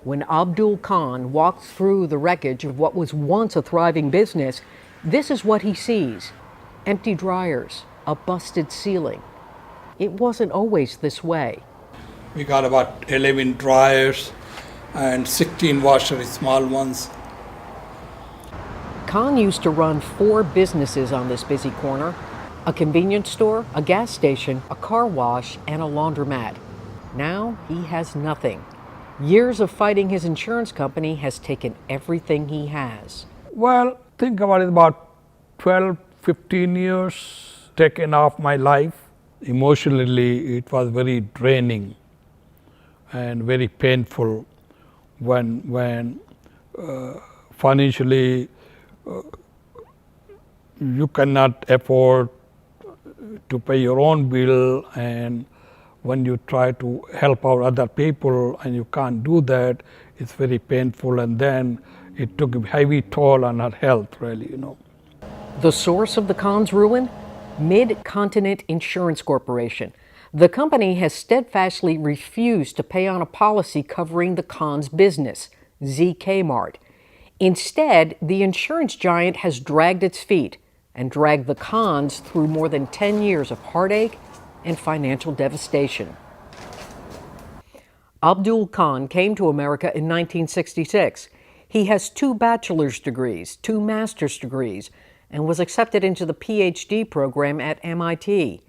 When Abdul Khan walks through the wreckage of what was once a thriving business, this is what he sees: empty dryers, a busted ceiling. It wasn't always this way. We got about 11 dryers and 16 washers, small ones. Khan used to run 4 businesses on this busy corner: a convenience store, a gas station, a car wash, and a laundromat. Now he has nothing. Years of fighting his insurance company has taken everything he has. Well, think about it, about 12, 15 years taken off my life. Emotionally, it was very draining and very painful when financially you cannot afford to pay your own bill, and when you try to help out other people and you can't do that, it's very painful, and then it took a heavy toll on her health, really. The source of the Khan's ruin? Mid-Continent Insurance Corporation. The company has steadfastly refused to pay on a policy covering the Khan's business, ZK Mart. Instead, the insurance giant has dragged its feet and dragged the Khans through more than 10 years of heartache and financial devastation. Abdul Khan came to America in 1966. He has 2 bachelor's degrees, 2 master's degrees, and was accepted into the PhD program at MIT.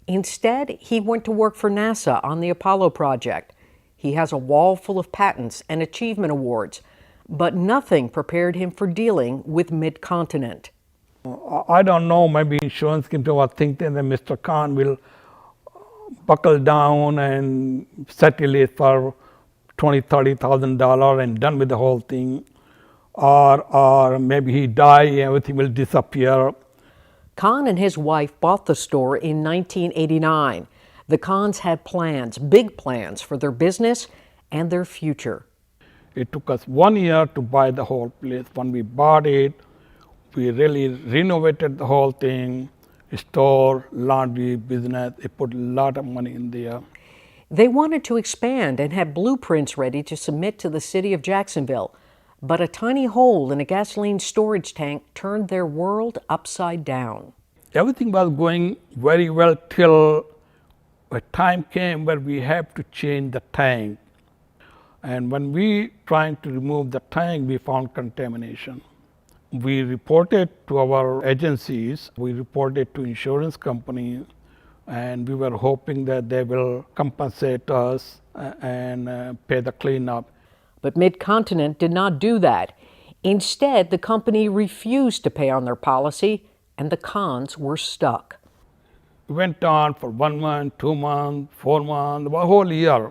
Instead, he went to work for NASA on the Apollo project. He has a wall full of patents and achievement awards, but nothing prepared him for dealing with Mid-Continent. I don't know, maybe insurance company was thinking that Mr. Khan will buckle down and settle it for $20,000, $30,000 and done with the whole thing. Or maybe he die, everything will disappear. Khan and his wife bought the store in 1989. The Khans had plans, big plans for their business and their future. It took us 1 year to buy the whole place. When we bought it, we really renovated the whole thing, store, laundry, business. They put a lot of money in there. They wanted to expand and had blueprints ready to submit to the city of Jacksonville. But a tiny hole in a gasoline storage tank turned their world upside down. Everything was going very well till a time came where we have to change the tank. And when we trying to remove the tank, we found contamination. We reported to our agencies, we reported to insurance company, and we were hoping that they will compensate us and pay the cleanup. But Mid-Continent did not do that. Instead, the company refused to pay on their policy, and the Khans were stuck. It went on for 1 month, 2 months, 4 months, a whole year,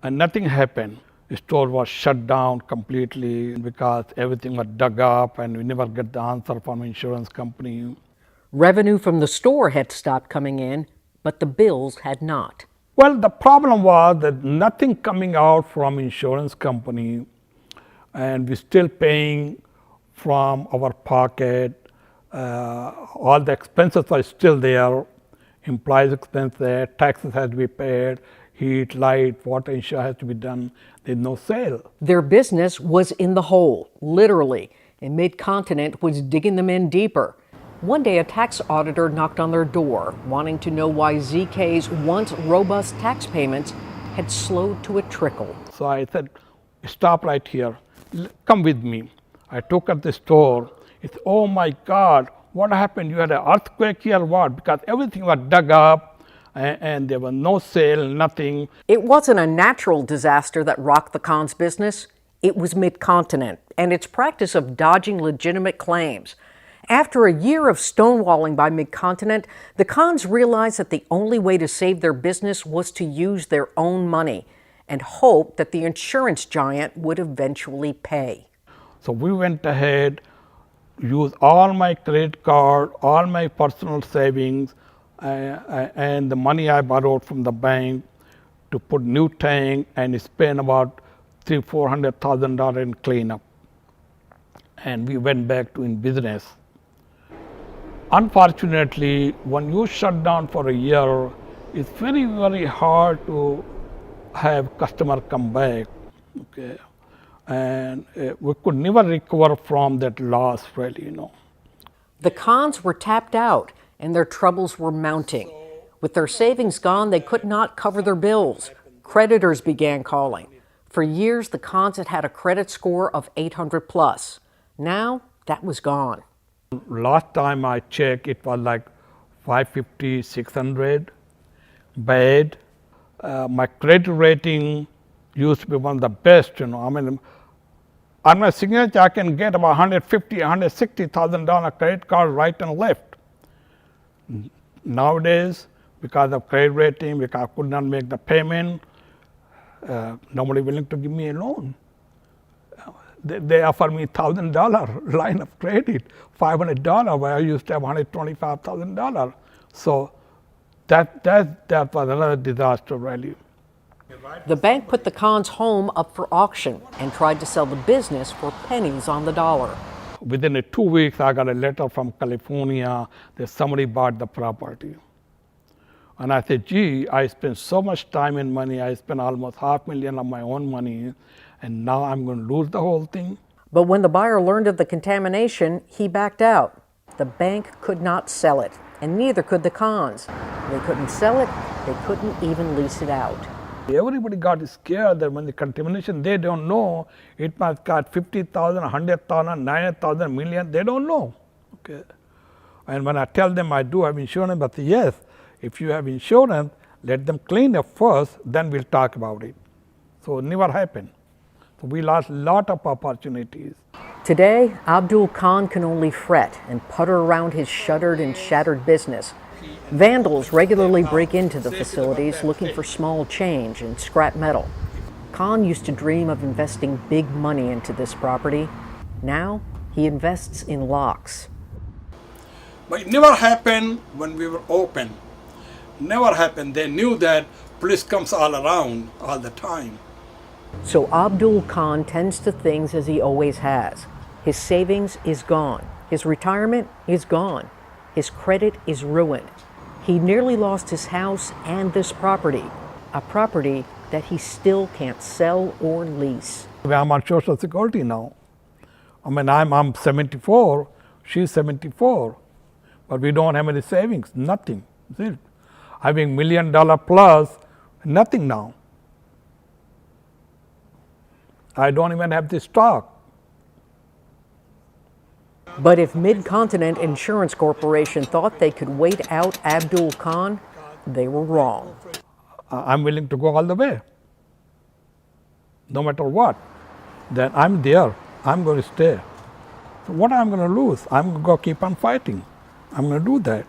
and nothing happened. The store was shut down completely because everything was dug up and we never get the answer from insurance company. Revenue from the store had stopped coming in, but the bills had not. Well, the problem was that nothing coming out from insurance company, and we're still paying from our pocket. All the expenses are still there, employees' expense there, taxes has to be paid, heat, light, water insurance has to be done. There's no sale. Their business was in the hole, literally, and Mid-Continent was digging them in deeper. One day, a tax auditor knocked on their door, wanting to know why ZK's once robust tax payments had slowed to a trickle. So I said, stop right here, come with me. I took up the store. It's, oh my God, what happened? You had an earthquake here or what? Because everything was dug up and there was no sale, nothing. It wasn't a natural disaster that rocked the Khans' business. It was Mid-Continent and its practice of dodging legitimate claims. After a year of stonewalling by Mid-Continent, the Khans realized that the only way to save their business was to use their own money and hope that the insurance giant would eventually pay. So we went ahead, used all my credit card, all my personal savings, and the money I borrowed from the bank to put new tank and spend about $300,000-$400,000 in cleanup. And we went back to in business. Unfortunately, when you shut down for a year, it's very, very hard to have customer come back. Okay, and we could never recover from that loss, really, The Kahns were tapped out and their troubles were mounting. With their savings gone, they could not cover their bills. Creditors began calling. For years, the Kahns had had a credit score of 800 plus. Now, that was gone. Last time I checked, it was like 550, 600, bad. My credit rating used to be one of the best, I mean, on my signature, I can get about $150,000, $160,000 credit card right and left. Nowadays, because of credit rating, because I could not make the payment, nobody willing to give me a loan. They offer me $1,000 line of credit, $500 where I used to have $125,000. So that was another disaster, really. The bank put the Kahns' home up for auction and tried to sell the business for pennies on the dollar. Within 2 weeks, I got a letter from California that somebody bought the property. And I said, gee, I spent so much time and money. I spent almost $500,000 of my own money, and now I'm going to lose the whole thing. But when the buyer learned of the contamination, he backed out. The bank could not sell it, and neither could the Kahns. They couldn't sell it, they couldn't even lease it out. Everybody got scared that when the contamination, they don't know, it must cost 50,000, 100,000, 900,000, million, they don't know. Okay. And when I tell them I do have insurance, but say, yes, if you have insurance, let them clean up first, then we'll talk about it. So it never happened. So we lost a lot of opportunities. Today, Abdul Khan can only fret and putter around his shuttered and shattered business. Vandals regularly break into the facilities looking for small change and scrap metal. Khan used to dream of investing big money into this property. Now, he invests in locks. But it never happened when we were open. Never happened. They knew that police comes all around all the time. So Abdul Khan tends to things as he always has. His savings is gone. His retirement is gone. His credit is ruined. He nearly lost his house and this property, a property that he still can't sell or lease. I'm on Social Security now. I mean, I'm 74, she's 74, but we don't have any savings, nothing. See? Having $1 million plus, nothing now. I don't even have the stock. But if Mid-Continent Insurance Corporation thought they could wait out Abdul Khan, they were wrong. I'm willing to go all the way. No matter what, then I'm there. I'm going to stay. So what I'm going to lose? I'm going to go keep on fighting. I'm going to do that.